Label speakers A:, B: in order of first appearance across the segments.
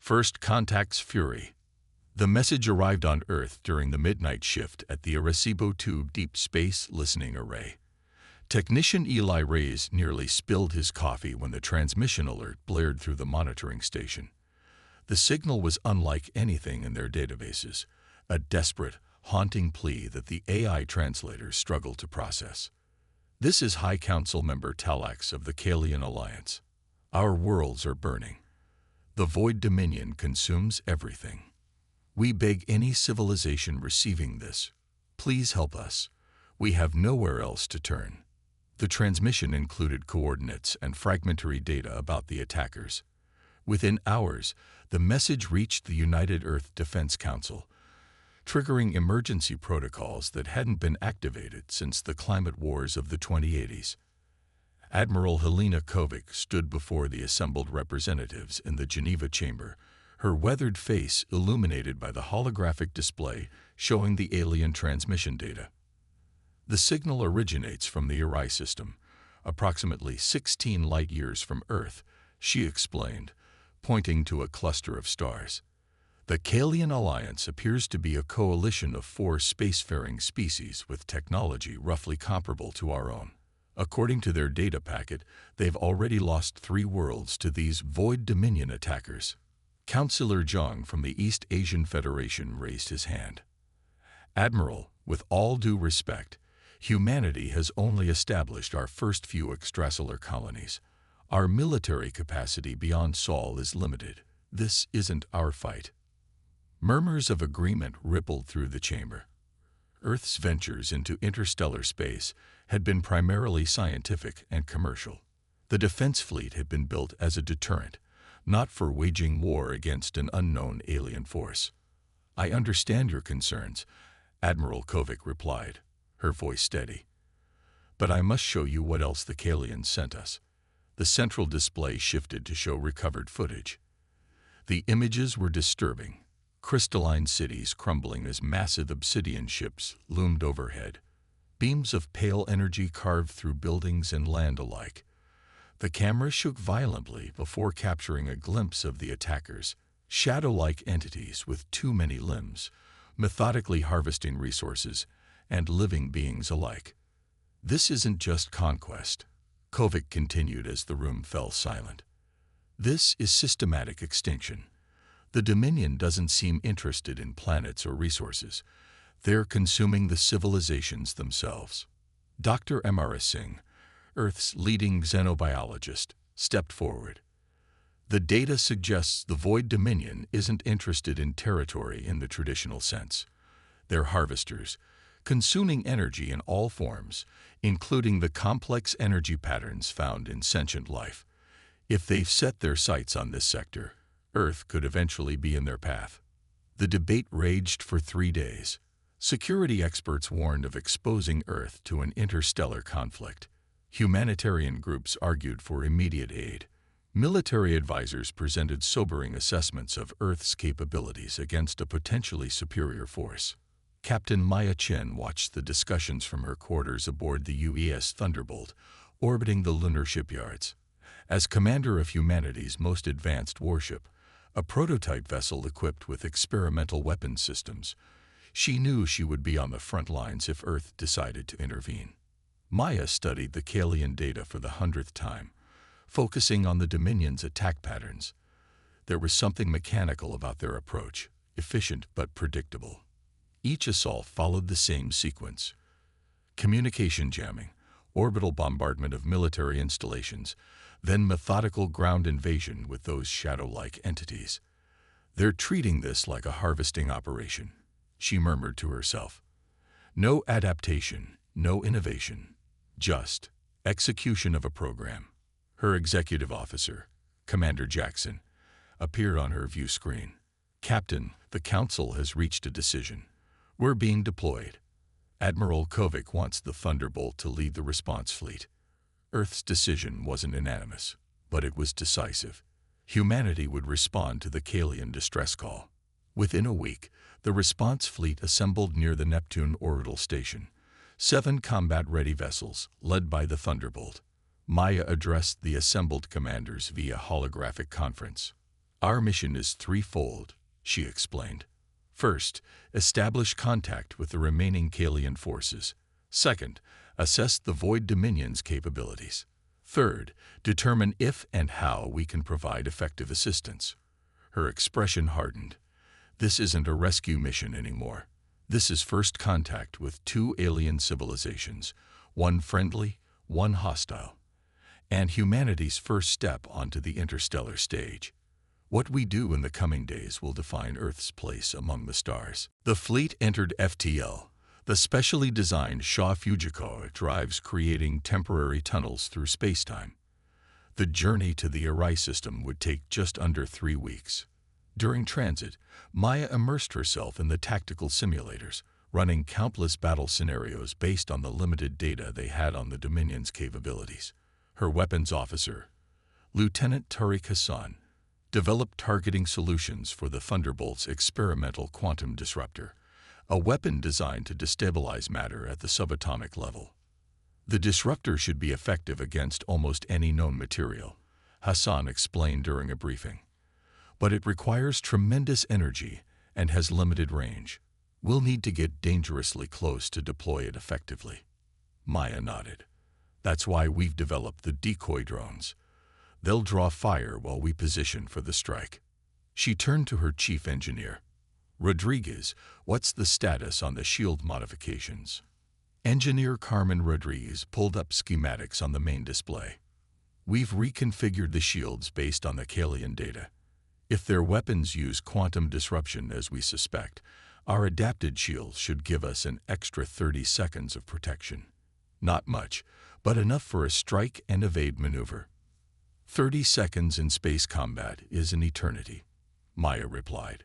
A: First contacts Fury. The message arrived on Earth during the midnight shift at the Arecibo 2 Deep Space Listening Array. Technician Eli Reyes nearly spilled his coffee when the transmission alert blared through the monitoring station. The signal was unlike anything in their databases, a desperate, haunting plea that the AI translators struggled to process. This is High Council Member Talax of the Kalian Alliance. Our worlds are burning. The Void Dominion consumes everything. We beg any civilization receiving this, please help us. We have nowhere else to turn. The transmission included coordinates and fragmentary data about the attackers. Within hours, the message reached the United Earth Defense Council, triggering emergency protocols that hadn't been activated since the climate wars of the 2080s. Admiral Helena Kovic stood before the assembled representatives in the Geneva chamber, her weathered face illuminated by the holographic display showing the alien transmission data. The signal originates from the Uri system, approximately 16 light-years from Earth, she explained, pointing to a cluster of stars. The Kalian Alliance appears to be a coalition of 4 spacefaring species with technology roughly comparable to our own. According to their data packet, they've already lost 3 worlds to these Void Dominion attackers. Councillor Zhang from the East Asian Federation raised his hand. Admiral, with all due respect, humanity has only established our first few extrasolar colonies. Our military capacity beyond Sol is limited. This isn't our fight. Murmurs of agreement rippled through the chamber. Earth's ventures into interstellar space had been primarily scientific and commercial. The defense fleet had been built as a deterrent, not for waging war against an unknown alien force. I understand your concerns, Admiral Kovic replied, her voice steady. But I must show you what else the Kalians sent us. The central display shifted to show recovered footage. The images were disturbing. Crystalline cities crumbling as massive obsidian ships loomed overhead. Beams of pale energy carved through buildings and land alike. The camera shook violently before capturing a glimpse of the attackers, shadow-like entities with too many limbs, methodically harvesting resources and living beings alike. This isn't just conquest, Kovic continued as the room fell silent. This is systematic extinction. The Dominion doesn't seem interested in planets or resources. They're consuming the civilizations themselves. Dr. M.R. Singh, Earth's leading xenobiologist, stepped forward. The data suggests the Void Dominion isn't interested in territory in the traditional sense. They're harvesters, consuming energy in all forms, including the complex energy patterns found in sentient life. If they've set their sights on this sector, Earth could eventually be in their path. The debate raged for 3 days. Security experts warned of exposing Earth to an interstellar conflict. Humanitarian groups argued for immediate aid. Military advisors presented sobering assessments of Earth's capabilities against a potentially superior force. Captain Maya Chen watched the discussions from her quarters aboard the UES Thunderbolt, orbiting the lunar shipyards. As commander of humanity's most advanced warship, a prototype vessel equipped with experimental weapons systems, she knew she would be on the front lines if Earth decided to intervene. Maya studied the Kalian data for the 100th time, focusing on the Dominion's attack patterns. There was something mechanical about their approach, efficient but predictable. Each assault followed the same sequence. Communication jamming, orbital bombardment of military installations, then methodical ground invasion with those shadow-like entities. They're treating this like a harvesting operation, she murmured to herself. No adaptation, no innovation, just execution of a program. Her executive officer, Commander Jackson, appeared on her view screen. Captain, the Council has reached a decision. We're being deployed. Admiral Kovic wants the Thunderbolt to lead the response fleet. Earth's decision wasn't unanimous, but it was decisive. Humanity would respond to the Kalian distress call. Within a week, the response fleet assembled near the Neptune orbital station. 7 combat-ready vessels, led by the Thunderbolt. Maya addressed the assembled commanders via holographic conference. Our mission is threefold, she explained. First, establish contact with the remaining Kalian forces. Second, assess the Void Dominion's capabilities. Third, determine if and how we can provide effective assistance. Her expression hardened. This isn't a rescue mission anymore. This is first contact with two alien civilizations, one friendly, one hostile, and humanity's first step onto the interstellar stage. What we do in the coming days will define Earth's place among the stars. The fleet entered FTL. The specially designed Shaw Fujiko drives creating temporary tunnels through spacetime. The journey to the HFY system would take just under 3 weeks. During transit, Maya immersed herself in the tactical simulators, running countless battle scenarios based on the limited data they had on the Dominion's capabilities. Her weapons officer, Lieutenant Tariq Hassan, developed targeting solutions for the Thunderbolt's experimental quantum disruptor, a weapon designed to destabilize matter at the subatomic level. The disruptor should be effective against almost any known material, Hassan explained during a briefing. But it requires tremendous energy and has limited range. We'll need to get dangerously close to deploy it effectively. Maya nodded. That's why we've developed the decoy drones. They'll draw fire while we position for the strike. She turned to her chief engineer. Rodriguez, what's the status on the shield modifications? Engineer Carmen Rodriguez pulled up schematics on the main display. We've reconfigured the shields based on the Kalian data. If their weapons use quantum disruption as we suspect, our adapted shields should give us an extra 30 seconds of protection. Not much, but enough for a strike and evade maneuver. 30 seconds in space combat is an eternity, Maya replied.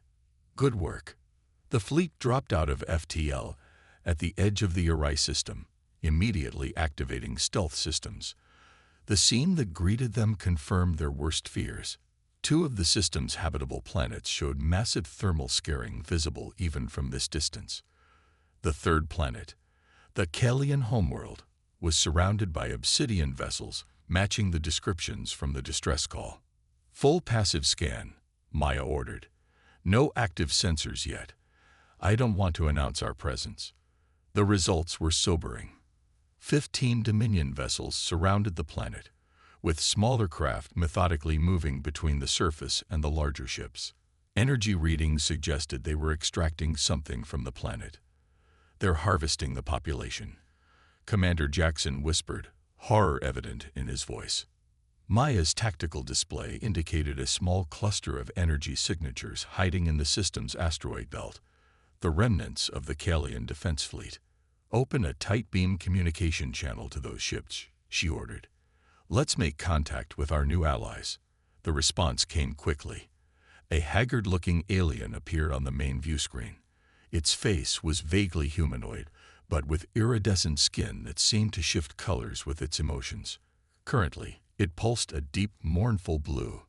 A: Good work. The fleet dropped out of FTL at the edge of the HFY system, immediately activating stealth systems. The scene that greeted them confirmed their worst fears. 2 of the system's habitable planets showed massive thermal scarring visible even from this distance. The third planet, the Kalian homeworld, was surrounded by obsidian vessels matching the descriptions from the distress call. Full passive scan, Maya ordered. No active sensors yet. I don't want to announce our presence. The results were sobering. 15 Dominion vessels surrounded the planet, with smaller craft methodically moving between the surface and the larger ships. Energy readings suggested they were extracting something from the planet. They're harvesting the population, Commander Jackson whispered, horror evident in his voice. Maya's tactical display indicated a small cluster of energy signatures hiding in the system's asteroid belt, the remnants of the Kalian defense fleet. Open a tight beam communication channel to those ships, she ordered. Let's make contact with our new allies. The response came quickly. A haggard-looking alien appeared on the main view screen. Its face was vaguely humanoid, but with iridescent skin that seemed to shift colors with its emotions. Currently, it pulsed a deep, mournful blue.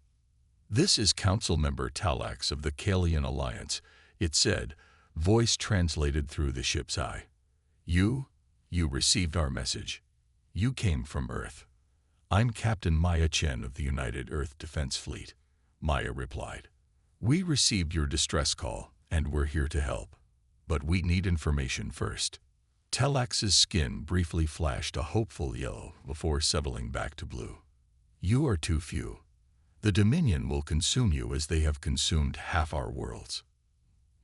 A: This is Council Member Talax of the Kalian Alliance, it said, voice translated through the ship's eye. You received our message. You came from Earth. I'm Captain Maya Chen of the United Earth Defense Fleet, Maya replied. We received your distress call, and we're here to help. But we need information first. Talax's skin briefly flashed a hopeful yellow before settling back to blue. You are too few. The Dominion will consume you as they have consumed half our worlds.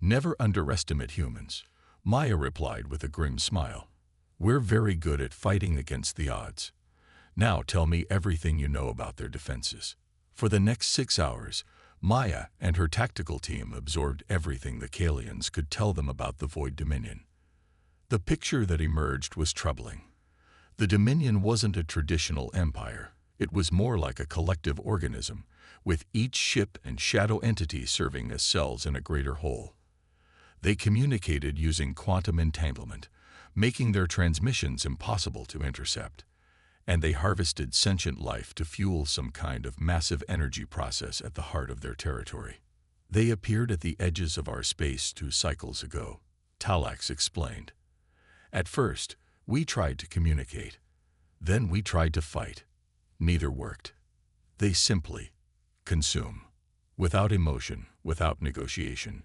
A: Never underestimate humans, Maya replied with a grim smile. We're very good at fighting against the odds. Now tell me everything you know about their defenses. For the next 6 hours, Maya and her tactical team absorbed everything the Kalians could tell them about the Void Dominion. The picture that emerged was troubling. The Dominion wasn't a traditional empire. It was more like a collective organism, with each ship and shadow entity serving as cells in a greater whole. They communicated using quantum entanglement, making their transmissions impossible to intercept. And they harvested sentient life to fuel some kind of massive energy process at the heart of their territory. They appeared at the edges of our space 2 cycles ago, Talax explained. At first, we tried to communicate. Then we tried to fight. Neither worked. They simply consume. without emotion, without negotiation.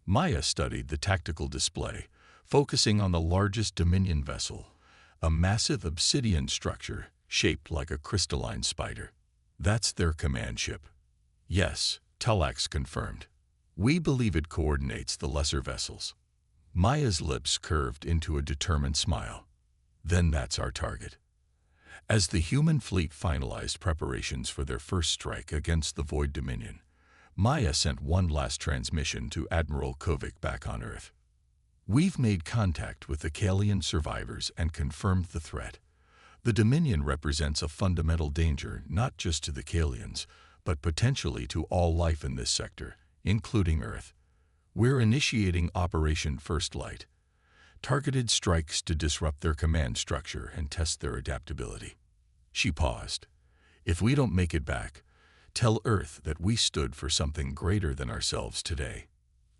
A: Maya studied the tactical display, focusing on the largest Dominion vessel, a massive obsidian structure shaped like a crystalline spider. That's their command ship. Yes, Telex confirmed. We believe it coordinates the lesser vessels. Maya's lips curved into a determined smile. Then that's our target. As the human fleet finalized preparations for their first strike against the Void Dominion, Maya sent one last transmission to Admiral Kovic back on Earth. We've made contact with the Kalian survivors and confirmed the threat. The Dominion represents a fundamental danger not just to the Kalians, but potentially to all life in this sector, including Earth. We're initiating Operation First Light, targeted strikes to disrupt their command structure and test their adaptability. She paused. If we don't make it back, tell Earth that we stood for something greater than ourselves today.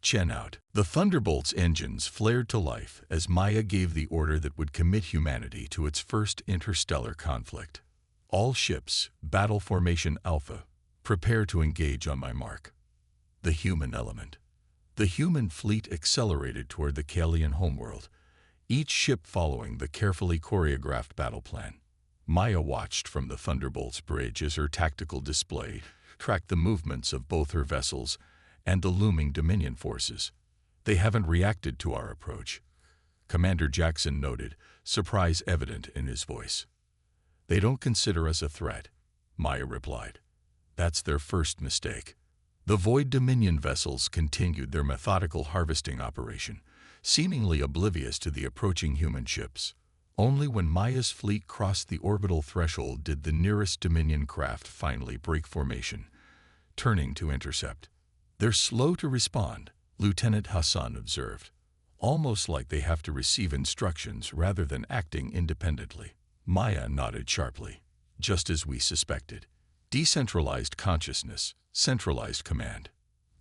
A: Chen out. The Thunderbolt's engines flared to life as Maya gave the order that would commit humanity to its first interstellar conflict. All ships, Battle Formation Alpha, prepare to engage on my mark. The human element. The human fleet accelerated toward the Kalian homeworld, each ship following the carefully choreographed battle plan. Maya watched from the Thunderbolt's bridge as her tactical display tracked the movements of both her vessels and the looming Dominion forces. They haven't reacted to our approach, Commander Jackson noted, surprise evident in his voice. They don't consider us a threat, Maya replied. That's their first mistake. The Void Dominion vessels continued their methodical harvesting operation, seemingly oblivious to the approaching human ships. Only when Maya's fleet crossed the orbital threshold did the nearest Dominion craft finally break formation, turning to intercept. They're slow to respond, Lieutenant Hassan observed, almost like they have to receive instructions rather than acting independently. Maya nodded sharply. Just as we suspected. Decentralized consciousness, centralized command.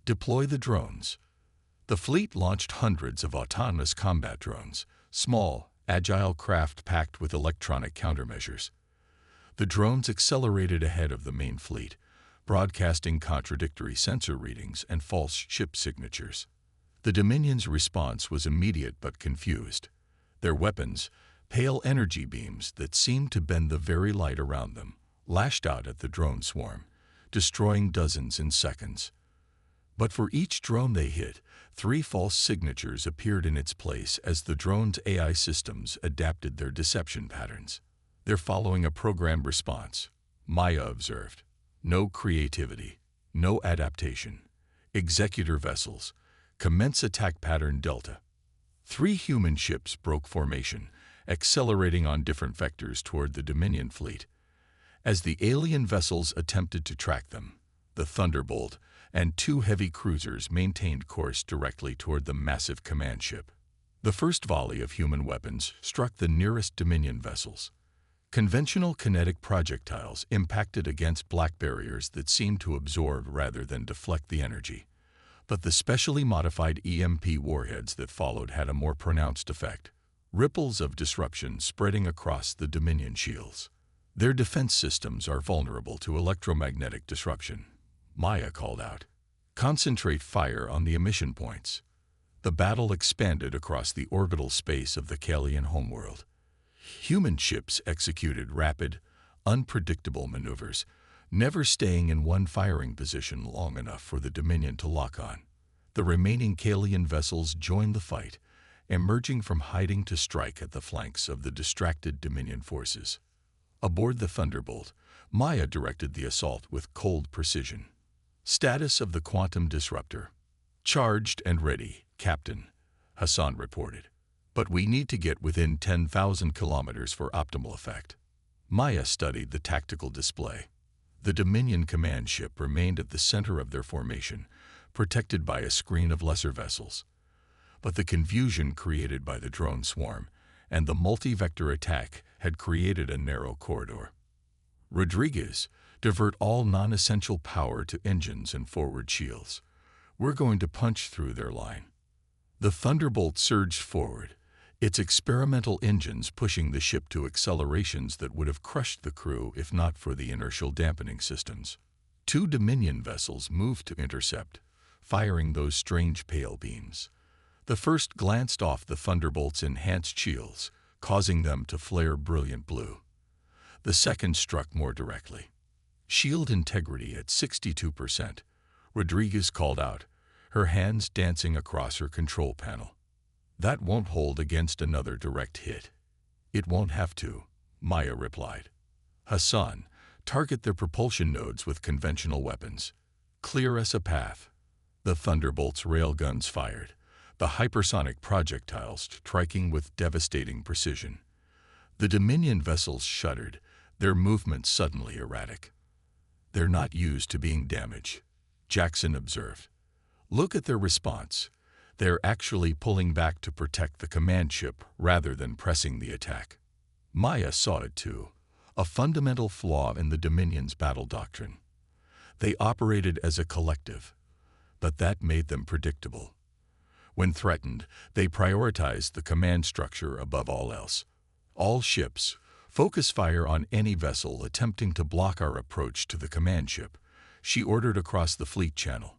A: Deploy the drones. The fleet launched hundreds of autonomous combat drones, small, agile craft packed with electronic countermeasures. The drones accelerated ahead of the main fleet, broadcasting contradictory sensor readings and false ship signatures. The Dominion's response was immediate but confused. Their weapons, pale energy beams that seemed to bend the very light around them, lashed out at the drone swarm, destroying dozens in seconds. But for each drone they hit, 3 false signatures appeared in its place as the drone's AI systems adapted their deception patterns. They're following a programmed response, Maya observed. No creativity, no adaptation. Executor vessels, commence attack pattern Delta. 3 human ships broke formation, accelerating on different vectors toward the Dominion fleet. As the alien vessels attempted to track them, the Thunderbolt and 2 heavy cruisers maintained course directly toward the massive command ship. The first volley of human weapons struck the nearest Dominion vessels. Conventional kinetic projectiles impacted against black barriers that seemed to absorb rather than deflect the energy. But the specially modified EMP warheads that followed had a more pronounced effect. Ripples of disruption spreading across the Dominion shields. Their defense systems are vulnerable to electromagnetic disruption, Maya called out. Concentrate fire on the emission points. The battle expanded across the orbital space of the Kalian homeworld. Human ships executed rapid, unpredictable maneuvers, never staying in one firing position long enough for the Dominion to lock on. The remaining Kalian vessels joined the fight, emerging from hiding to strike at the flanks of the distracted Dominion forces. Aboard the Thunderbolt, Maya directed the assault with cold precision. Status of the quantum disruptor. Charged and ready, Captain, Hassan reported. But we need to get within 10,000 kilometers for optimal effect. Maya studied the tactical display. The Dominion command ship remained at the center of their formation, protected by a screen of lesser vessels. But the confusion created by the drone swarm and the multi-vector attack had created a narrow corridor. Rodriguez, divert all non-essential power to engines and forward shields. We're going to punch through their line. The Thunderbolt surged forward, its experimental engines pushing the ship to accelerations that would have crushed the crew if not for the inertial dampening systems. Two Dominion vessels moved to intercept, firing those strange pale beams. The first glanced off the Thunderbolt's enhanced shields, causing them to flare brilliant blue. The second struck more directly. Shield integrity at 62%. Rodriguez called out, her hands dancing across her control panel. That won't hold against another direct hit. It won't have to, Maya replied. Hassan, target their propulsion nodes with conventional weapons. Clear us a path. The Thunderbolt's railguns fired, the hypersonic projectiles striking with devastating precision. The Dominion vessels shuddered, their movements suddenly erratic. They're not used to being damaged, Jackson observed. Look at their response. They're actually pulling back to protect the command ship rather than pressing the attack. Maya saw it too, a fundamental flaw in the Dominion's battle doctrine. They operated as a collective, but that made them predictable. When threatened, they prioritized the command structure above all else. All ships, focus fire on any vessel attempting to block our approach to the command ship, she ordered across the fleet channel.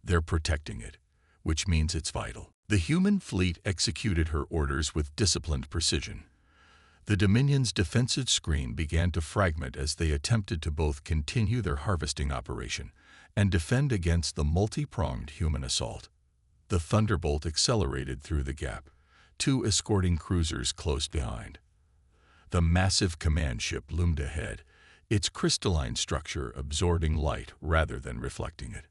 A: They're protecting it, which means it's vital. The human fleet executed her orders with disciplined precision. The Dominion's defensive screen began to fragment as they attempted to both continue their harvesting operation and defend against the multi-pronged human assault. The Thunderbolt accelerated through the gap, two escorting cruisers close behind. The massive command ship loomed ahead, its crystalline structure absorbing light rather than reflecting it.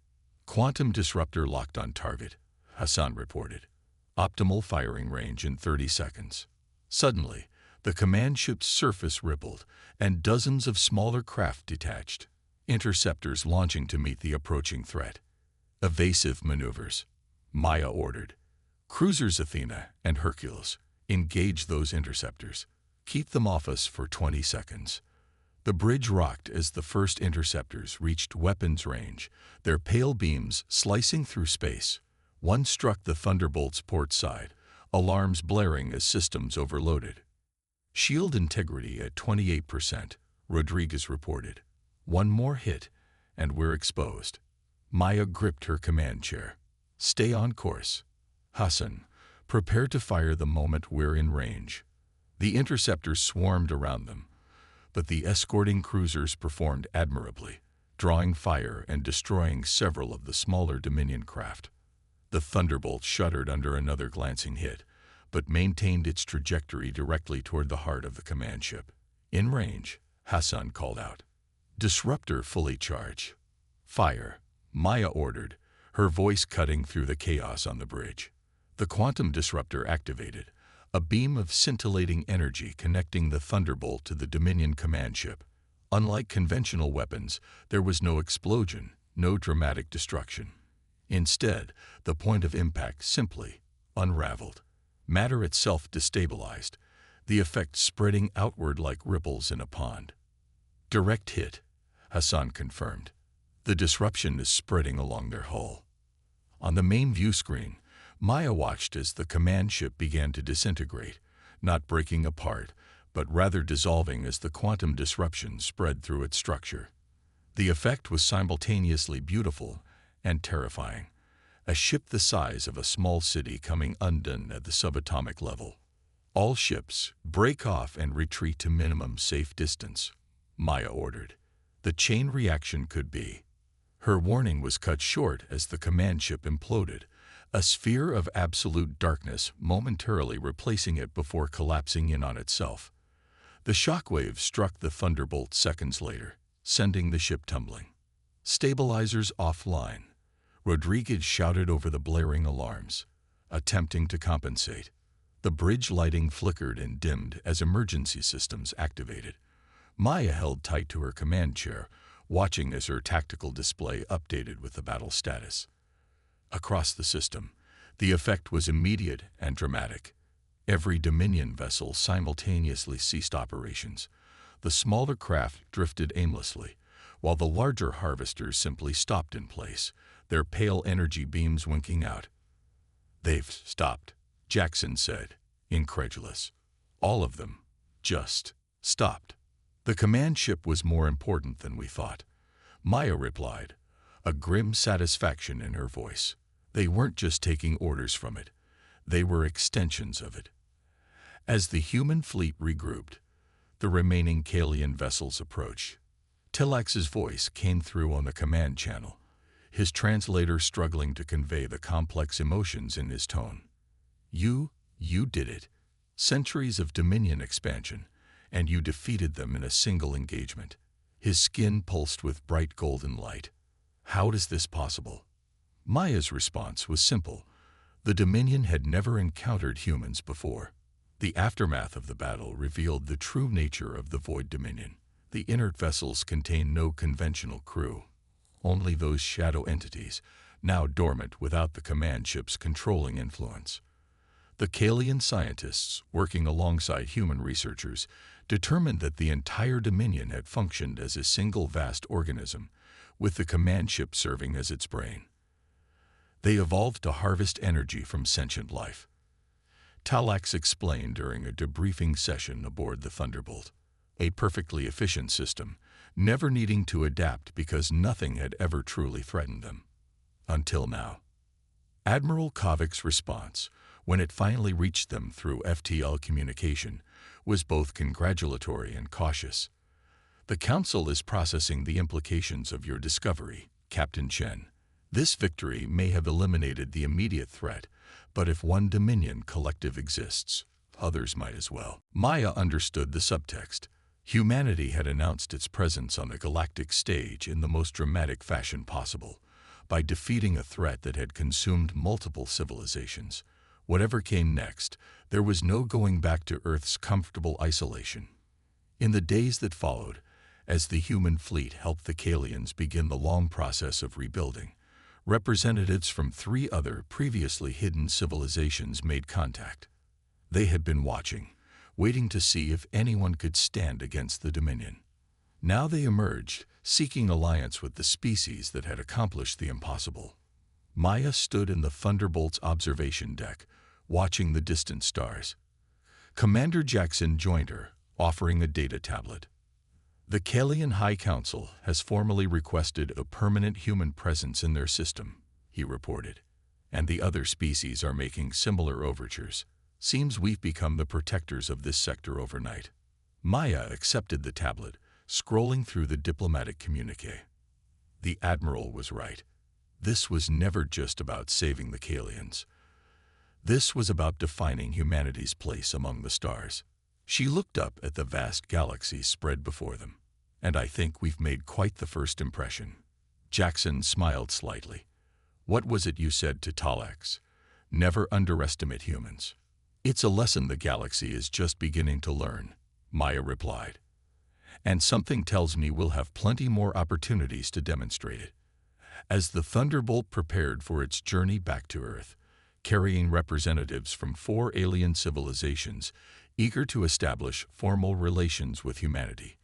A: Quantum disruptor locked on target, Hassan reported. Optimal firing range in 30 seconds. Suddenly, the command ship's surface rippled, and dozens of smaller craft detached, interceptors launching to meet the approaching threat. Evasive maneuvers, Maya ordered. Cruisers Athena and Hercules, engage those interceptors. Keep them off us for 20 seconds. The bridge rocked as the first interceptors reached weapons range, their pale beams slicing through space. One struck the Thunderbolt's port side, alarms blaring as systems overloaded. Shield integrity at 28%, Rodriguez reported. One more hit, and we're exposed. Maya gripped her command chair. Stay on course. Hassan, prepare to fire the moment we're in range. The interceptors swarmed around them, but the escorting cruisers performed admirably, drawing fire and destroying several of the smaller Dominion craft. The Thunderbolt shuddered under another glancing hit, but maintained its trajectory directly toward the heart of the command ship. In range, Hassan called out. Disruptor fully charged. Fire, Maya ordered, her voice cutting through the chaos on the bridge. The quantum disruptor activated, a beam of scintillating energy connecting the Thunderbolt to the Dominion command ship. Unlike conventional weapons, there was no explosion, no dramatic destruction. Instead, the point of impact simply unraveled. Matter itself destabilized, the effect spreading outward like ripples in a pond. Direct hit, Hassan confirmed. The disruption is spreading along their hull. On the main view screen, Maya watched as the command ship began to disintegrate, not breaking apart, but rather dissolving as the quantum disruption spread through its structure. The effect was simultaneously beautiful and terrifying. A ship the size of a small city coming undone at the subatomic level. All ships, break off and retreat to minimum safe distance, Maya ordered. The chain reaction could be. Her warning was cut short as the command ship imploded, a sphere of absolute darkness momentarily replacing it before collapsing in on itself. The shockwave struck the Thunderbolt seconds later, sending the ship tumbling. Stabilizers offline. Rodriguez shouted over the blaring alarms, attempting to compensate. The bridge lighting flickered and dimmed as emergency systems activated. Maya held tight to her command chair, watching as her tactical display updated with the battle status. Across the system, the effect was immediate and dramatic. Every Dominion vessel simultaneously ceased operations. The smaller craft drifted aimlessly, while the larger harvesters simply stopped in place, their pale energy beams winking out. They've stopped, Jackson said, incredulous. All of them. Just stopped. The command ship was more important than we thought. Maya replied, a grim satisfaction in her voice. They weren't just taking orders from it. They were extensions of it. As the human fleet regrouped, the remaining Kalian vessels approached. Tilax's voice came through on the command channel, his translator struggling to convey the complex emotions in his tone. You did it. Centuries of Dominion expansion, and you defeated them in a single engagement. His skin pulsed with bright golden light. How is this possible? Maya's response was simple. The Dominion had never encountered humans before. The aftermath of the battle revealed the true nature of the Void Dominion. The inert vessels contained no conventional crew, only those shadow entities, now dormant without the command ship's controlling influence. The Kalian scientists, working alongside human researchers, determined that the entire Dominion had functioned as a single vast organism, with the command ship serving as its brain. They evolved to harvest energy from sentient life. Talax explained during a debriefing session aboard the Thunderbolt, a perfectly efficient system, never needing to adapt because nothing had ever truly threatened them. Until now. Admiral Kovik's response, when it finally reached them through FTL communication, was both congratulatory and cautious. The Council is processing the implications of your discovery, Captain Chen. This victory may have eliminated the immediate threat, but if one Dominion collective exists, others might as well. Maya understood the subtext. Humanity had announced its presence on the galactic stage in the most dramatic fashion possible, by defeating a threat that had consumed multiple civilizations. Whatever came next, there was no going back to Earth's comfortable isolation. In the days that followed, as the human fleet helped the Kalians begin the long process of rebuilding, representatives from 3 other previously hidden civilizations made contact. They had been watching, waiting to see if anyone could stand against the Dominion. Now they emerged, seeking alliance with the species that had accomplished the impossible. Maya stood in the Thunderbolt's observation deck, watching the distant stars. Commander Jackson joined her, offering a data tablet. The Kalian High Council has formally requested a permanent human presence in their system, he reported, and the other species are making similar overtures. Seems we've become the protectors of this sector overnight. Maya accepted the tablet, scrolling through the diplomatic communique. The Admiral was right. This was never just about saving the Kalians. This was about defining humanity's place among the stars. She looked up at the vast galaxies spread before them. And I think we've made quite the first impression. Jackson smiled slightly. What was it you said to Talax? Never underestimate humans. It's a lesson the galaxy is just beginning to learn, Maya replied. And something tells me we'll have plenty more opportunities to demonstrate it. As the Thunderbolt prepared for its journey back to Earth, carrying representatives from 4 alien civilizations, eager to establish formal relations with humanity,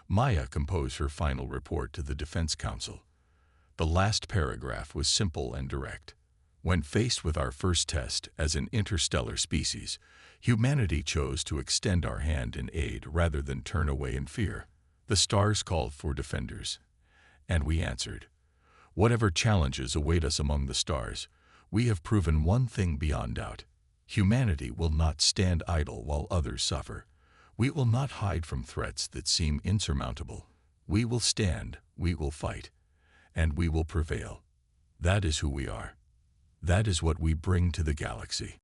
A: Maya composed her final report to the Defense Council. The last paragraph was simple and direct. When faced with our first test as an interstellar species, humanity chose to extend our hand in aid rather than turn away in fear. The stars called for defenders, and we answered. Whatever challenges await us among the stars, we have proven one thing beyond doubt. Humanity will not stand idle while others suffer. We will not hide from threats that seem insurmountable. We will stand, we will fight, and we will prevail. That is who we are. That is what we bring to the galaxy.